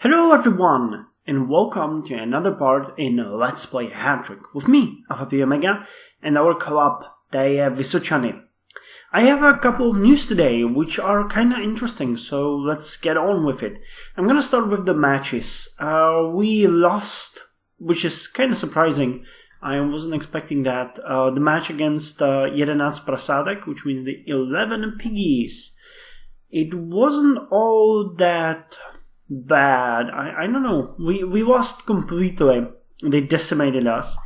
Hello everyone, and welcome to another part in Let's Play Hattrick with me, Alfapiomega, and our co-op, Daje Vysočany. I have a couple of news today, which are kinda interesting, so let's get on with it. I'm gonna start with the matches. We lost, which is kinda surprising. I wasn't expecting that. The match against 11 Prasadek, which means the 11 piggies. It wasn't all that bad. I don't know. We lost completely. They decimated us.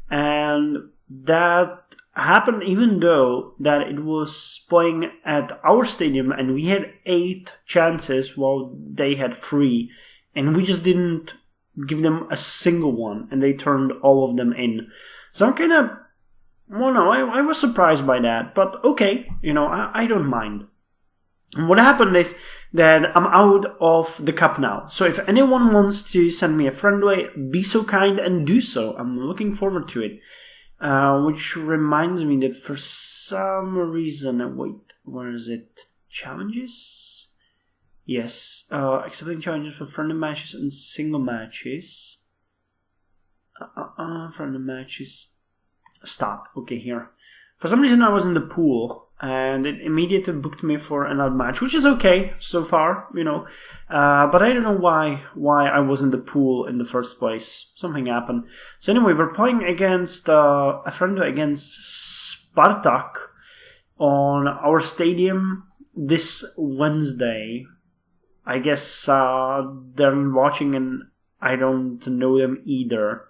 And that happened even though that it was playing at our stadium and we had 8 chances while they had 3. And we just didn't give them a single one. And they turned all of them in. So I'm kind of... Well, no, I was surprised by that. But okay, I don't mind. And what happened is that I'm out of the cup now. So if anyone wants to send me a friend way, be so kind and do so. I'm looking forward to it. Which reminds me that for some reason... Wait, where is it? Challenges? Yes. Accepting challenges for friendly matches and single matches. Friendly matches. Stop. Okay, here. For some reason I was in the pool. And it immediately booked me for another match, which is okay so far, But I don't know why I was in the pool in the first place. Something happened. So anyway, we're playing against a friend against Spartak on our stadium this Wednesday. I guess they're watching and I don't know them either.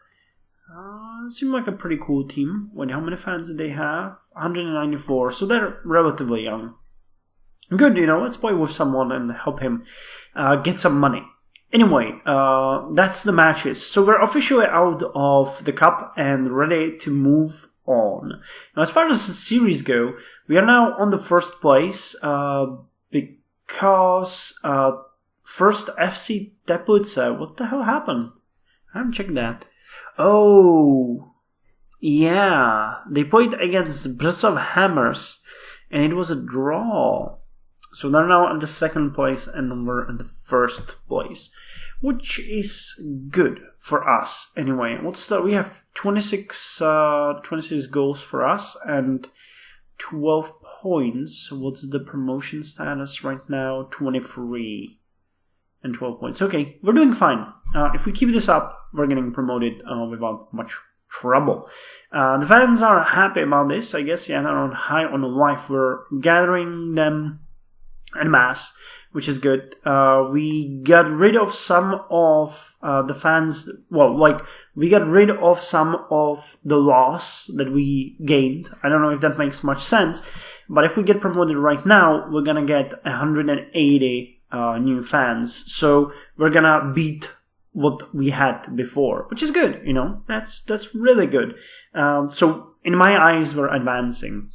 Seem like a pretty cool team. Wait, how many fans did they have? 194, so they're relatively young. Good, let's play with someone and help him get some money. Anyway, that's the matches. So we're officially out of the cup and ready to move on. Now, as far as the series go, we are now on the first place because first FC Teplice. What the hell happened? I haven't checked that. Oh, yeah. They played against Brasov Hammers, and it was a draw. So they're now in the second place, and we're in the first place, which is good for us. Anyway, we have 26 goals for us and 12 points. What's the promotion status right now? 23. And 12 points. Okay, we're doing fine. If we keep this up, we're getting promoted without much trouble. The fans are happy about this, I guess. Yeah, they're on high on life. We're gathering them en masse, which is good. We got rid of some of the fans. Well, we got rid of some of the loss that we gained. I don't know if that makes much sense, but if we get promoted right now, we're gonna get 180 new fans, so we're gonna beat what we had before, which is good, that's really good. So in my eyes, we're advancing.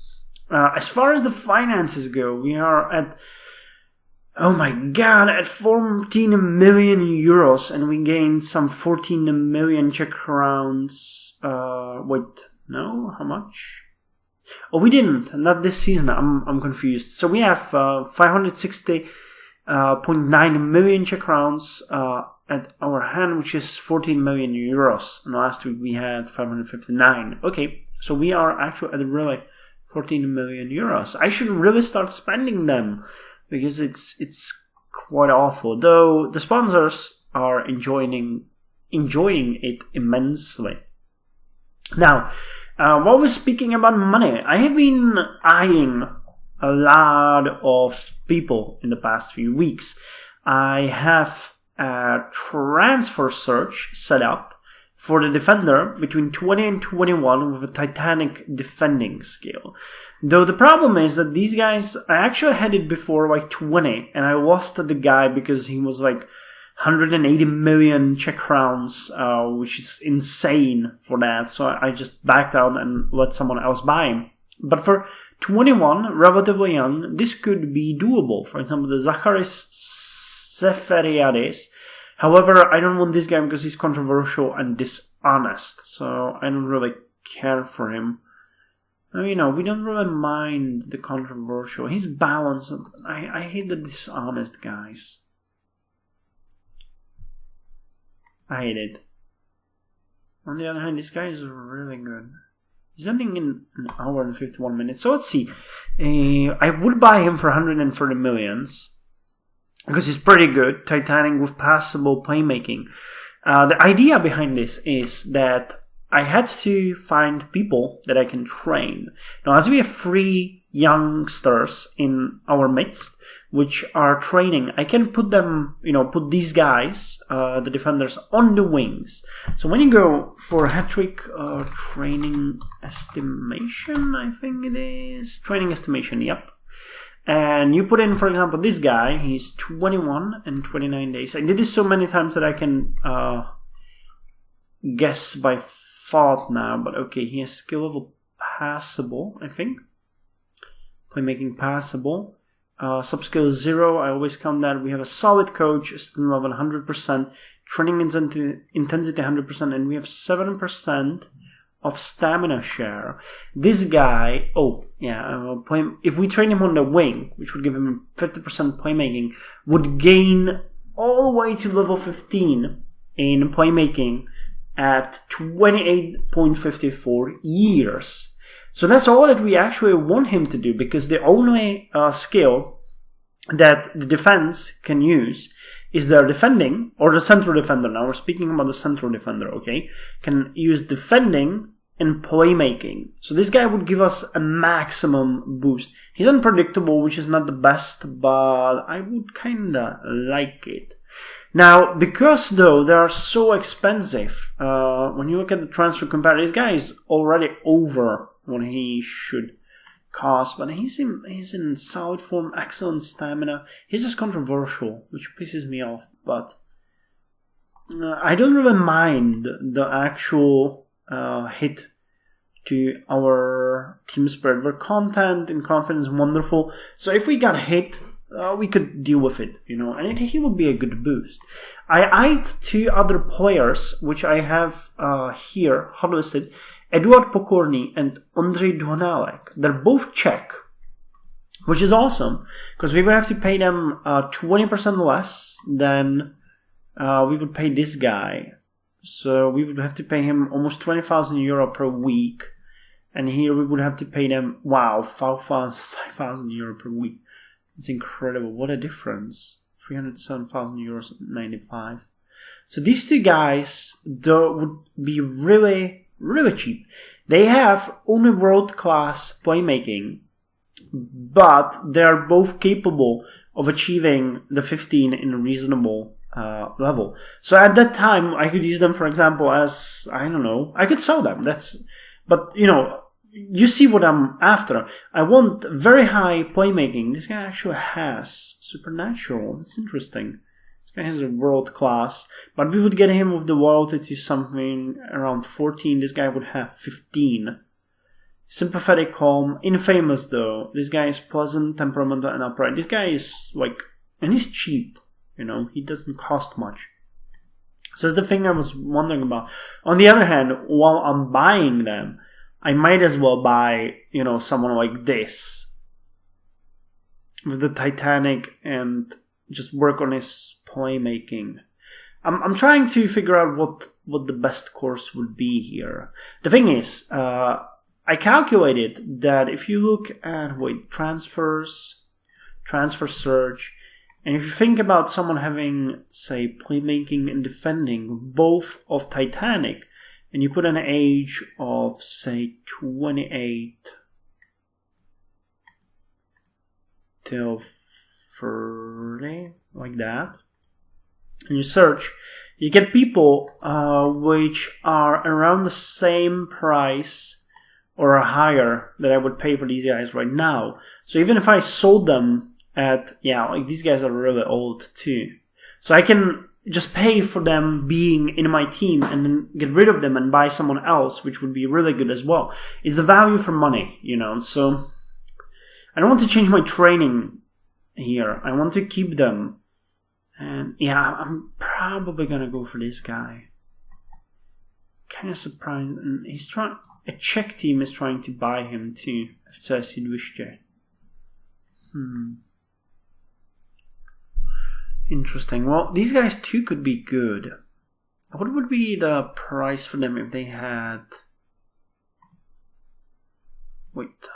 As far as the finances go, we are at, oh my god, at 14 million euros, and we gained some 14 million Czech crowns. Wait, no, how much? Oh, we didn't, not this season. I'm confused. So we have 560.9 million Czech crowns at our hand, which is 14 million euros. And last week we had 559. Okay, so we are actually at really 14 million euros. I should really start spending them because it's quite awful. Though the sponsors are enjoying it immensely. Now, while we're speaking about money, I have been eyeing a lot of people in the past few weeks. I have a transfer search set up for the defender between 20 and 21 with a Titanic defending skill. Though the problem is that these guys, I actually had it before 20 and I lost the guy because he was 180 million Czech crowns, which is insane for that. So I just backed out and let someone else buy him. But for 21, relatively young, this could be doable. For example, the Zacharis Seferiadis. However, I don't want this guy because he's controversial and dishonest, so I don't really care for him. We don't really mind the controversial. He's balanced. I hate the dishonest guys. I hate it. On the other hand, this guy is really good. He's ending in an hour and 51 minutes. So let's see. I would buy him for 130 millions. Because he's pretty good. Titanic with passable playmaking. The idea behind this is that I had to find people that I can train. Now, as we have 3 youngsters in our midst, which are training, I can put them, put these guys, the defenders, on the wings. So when you go for Hattrick training estimation, I think it is. Training estimation, yep. And you put in, for example, this guy, he's 21 and 29 days. I did this so many times that I can guess by thought now, but okay, he has skill level passable, I think. Playmaking passable. Subskill 0, I always count that. We have a solid coach, skill level 100%, training intensity 100%, and we have 7% of stamina share. This guy, if we train him on the wing, which would give him 50% playmaking, would gain all the way to level 15 in playmaking at 28.54 years. So that's all that we actually want him to do, because the only skill that the defense can use is their defending, or the central defender. Now we're speaking about the central defender, okay? Can use defending and playmaking. So this guy would give us a maximum boost. He's unpredictable, which is not the best, but I would kinda like it. Now, because though they are so expensive, when you look at the transfer comparator, this guy is already over what he should cost, but he's in solid form, excellent stamina. He's just controversial, which pisses me off, but I don't really mind the actual hit to our team spirit. Where content and confidence is wonderful, so if we got hit, we could deal with it, and he would be a good boost. I eyed 2 other players, which I have here hot listed: Eduard Pokorny and Ondřej Donálek. They're both Czech, which is awesome, because we would have to pay them 20% less than we would pay this guy. So we would have to pay him almost 20,000 euro per week, and here we would have to pay them, 5,000 euro per week. It's incredible. What a difference. 307,000 euros, 95. So these 2 guys would be really, really cheap. They have only world-class playmaking, but they're both capable of achieving the 15 in a reasonable level. So at that time, I could use them, for example, as, I don't know, I could sell them. But you see what I'm after. I want very high playmaking. This guy actually has supernatural. That's interesting. This guy has a world class, but we would get him with the loyalty to something around 14. This guy would have 15. Sympathetic, calm, infamous though. This guy is pleasant, temperamental, and upright. This guy is and he's cheap. He doesn't cost much. So that's the thing I was wondering about. On the other hand, while I'm buying them, I might as well buy, someone like this with the Titanic and just work on his playmaking. I'm trying to figure out what the best course would be here. The thing is, I calculated that if you look at transfers, transfer search, and if you think about someone having, say, playmaking and defending, both of Titanic, and you put an age of, say, 28 till 30, like that, and you search, you get people which are around the same price or higher that I would pay for these guys right now. So even if I sold them at, these guys are really old too. So I can just pay for them being in my team and then get rid of them and buy someone else, which would be really good as well. It's a value for money, so I don't want to change my training here. I want to keep them. And I'm probably going to go for this guy. Kind of surprised. And a Czech team is trying to buy him too. FC Sídliště. Interesting. Well, these guys too could be good. What would be the price for them if they had... Wait,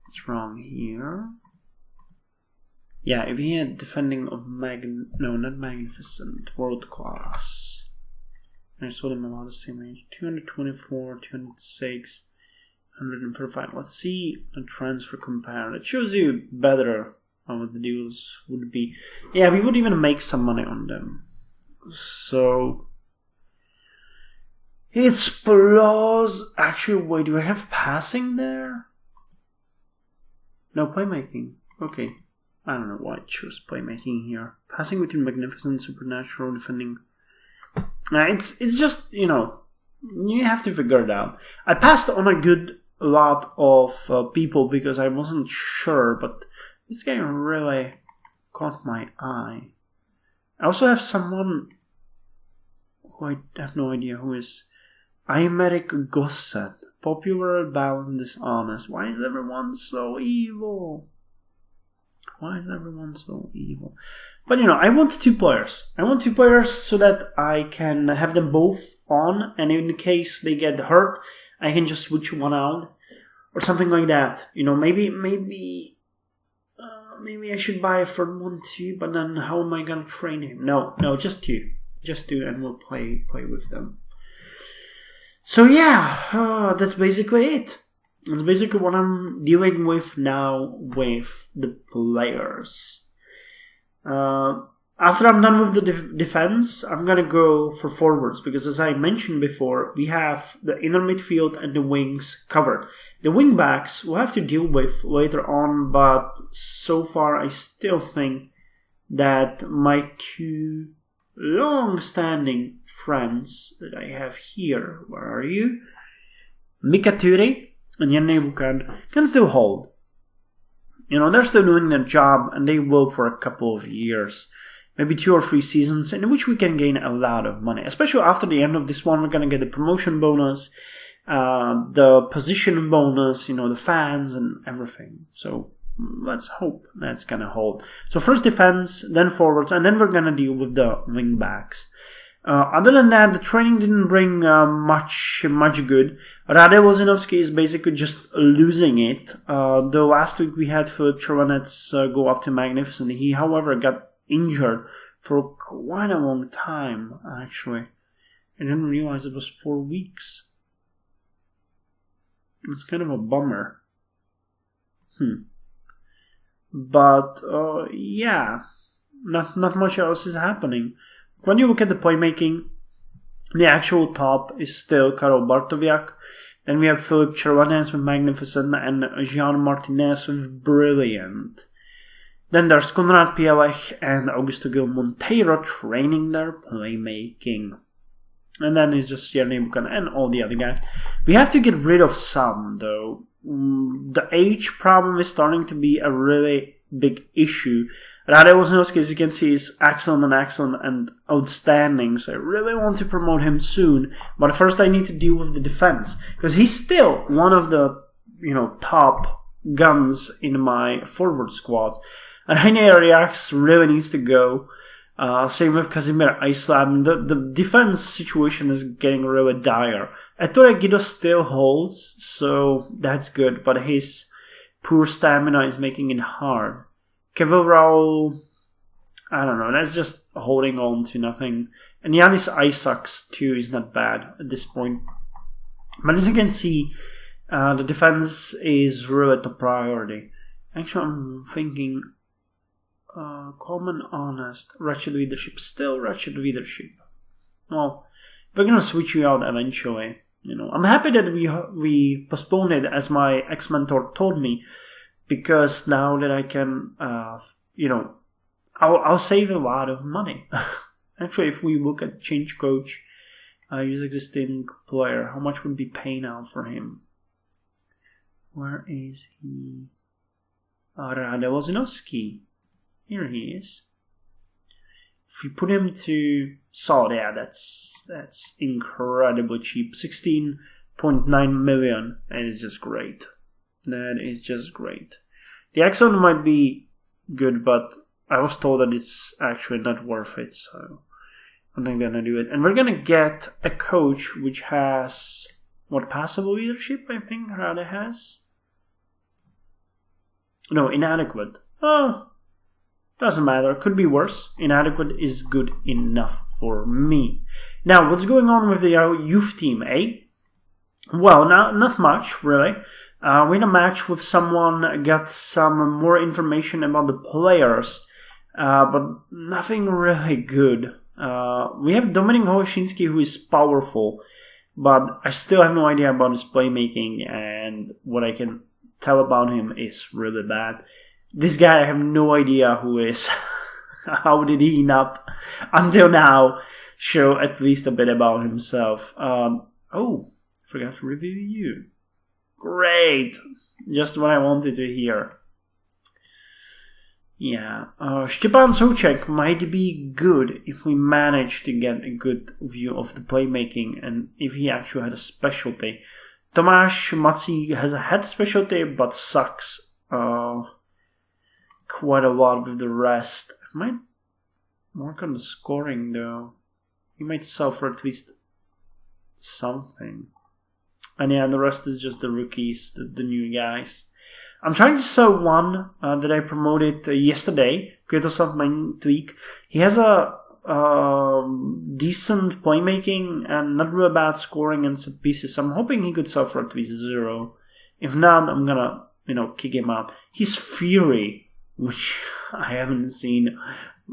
what's wrong here? Yeah, if he had defending of no, not magnificent, world class. I saw them about the same range. 224, 206, 135. Let's see the transfer compare. It shows you better what the deals would be. Yeah, we would even make some money on them. So it's plus. Actually, wait, do I have passing there? No, playmaking. Okay. I don't know why I chose playmaking here. Passing between magnificent, supernatural, defending. It's just, you know, you have to figure it out. I passed on a good lot of people because I wasn't sure, but this guy really caught my eye. I also have someone who I have no idea who is. Aymeric Gosset. Popular, balanced, dishonest. Why is everyone so evil? Why is everyone so evil? But you know, I want 2 players. I want 2 players so that I can have them both on, and in case they get hurt, I can just switch one out or something like that. You know, maybe I should buy a third one too. But then, how am I gonna train him? No, just 2, and we'll play with them. So yeah, that's basically it. That's basically what I'm dealing with now with the players. After I'm done with the defense, I'm gonna go for forwards because, as I mentioned before, we have the inner midfield and the wings covered. The wing backs we'll have to deal with later on, but so far I still think that my 2 long-standing friends that I have here, where are you? Mika Ture and Yanne Bukan can still hold. You know, they're still doing their job, and they will for a couple of years, maybe 2 or 3 seasons, in which we can gain a lot of money. Especially after the end of this one, we're gonna get the promotion bonus, the position bonus, you know, the fans and everything. So let's hope that's gonna hold. So first defense, then forwards, and then we're gonna deal with the wing backs. Other than that, the training didn't bring much good. Rade Wozinovsky is basically just losing it. Though last week we had Filip Červenec go up to magnificent. He, however, got injured for quite a long time, actually. I didn't realize it was 4 weeks. It's kind of a bummer. But, yeah, not much else is happening. When you look at the playmaking, the actual top is still Karol Bartowiak. Then we have Filip Červenec with magnificent and Jean Martinez with brilliant. Then there's Konrad Pielech and Augusto Gil Monteiro training their playmaking. And then it's just Jernej Bukan and all the other guys. We have to get rid of some, though. The age problem is starting to be a really big issue. Rade Wozinovsky, as you can see, is excellent and outstanding, so I really want to promote him soon. But first I need to deal with the defense, because he's still one of the, you know, top guns in my forward squad. And Heine Arias really needs to go. Same with Kazimir Islam. The defense situation is getting really dire. Ettore Guido still holds, so that's good, but his poor stamina is making it hard. Kevin Raul, I don't know, that's just holding on to nothing. And Yanis Isaacs too is not bad at this point. But as you can see, the defense is really the priority. Actually, I'm thinking common, honest, wretched leadership. Still wretched leadership. Well, we're gonna switch you out eventually. You know, I'm happy that we postponed it, as my ex-mentor told me, because now that I can, you know, I'll save a lot of money. Actually, if we look at change coach, use existing player, how much would be pay now for him? Where is he? Rade Wozinovsky. Here he is. If we put him to solid, yeah, that's incredibly cheap. 16.9 million. That is just great. That is just great. The Exxon might be good, but I was told that it's actually not worth it, so I'm not gonna do it. And we're gonna get a coach which has passable leadership, I think Rade has. No, inadequate. Oh, doesn't matter. Could be worse. Inadequate is good enough for me. Now, what's going on with the youth team, eh? Well, not much, really. We had a match with someone, got some more information about the players, but nothing really good. We have Dominik Holoshinsky, who is powerful, but I still have no idea about his playmaking, and what I can tell about him is really bad. This guy, I have no idea who is. How did he not, until now, show at least a bit about himself? Forgot to review you. Great! Just what I wanted to hear. Yeah. Stepan Souček might be good if we manage to get a good view of the playmaking and if he actually had a specialty. Tomáš Mací has a head specialty but sucks quite a lot with the rest. I might work on the scoring though. He might sell for at least something. And yeah, the rest is just the rookies, the new guys. I'm trying to sell one that I promoted yesterday, Květosław Main-Tweak. He has a decent playmaking and not real bad scoring and set pieces. I'm hoping he could sell for at least 0. If not, I'm gonna, kick him out. He's Fury, which I haven't seen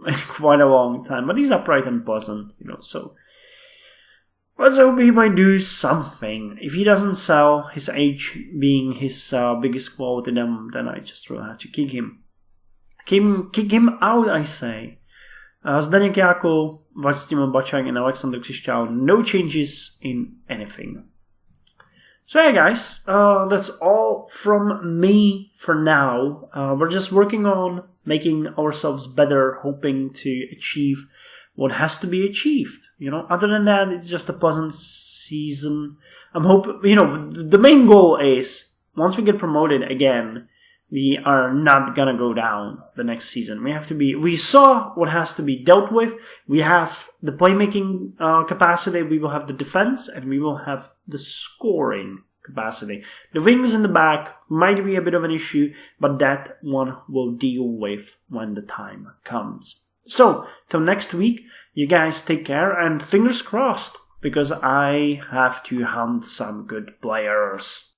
in quite a long time, but he's upright and pleasant, so... Let's hope he might do something. If he doesn't sell, his age being his biggest quality, then I just will have to kick him. Kick him out, I say. Zdeněk Jákl, Vlastimil Bačák, and Alexander Křišťál. No changes in anything. So yeah, guys, that's all from me for now. We're just working on making ourselves better, hoping to achieve what has to be achieved, Other than that, it's just a pleasant season. I'm hoping, the main goal is, once we get promoted again, we are not gonna go down the next season. We saw what has to be dealt with. We have the playmaking capacity, we will have the defense, and we will have the scoring capacity. The wings in the back might be a bit of an issue, but that one we'll deal with when the time comes. So, till next week, you guys take care and fingers crossed, because I have to hunt some good players.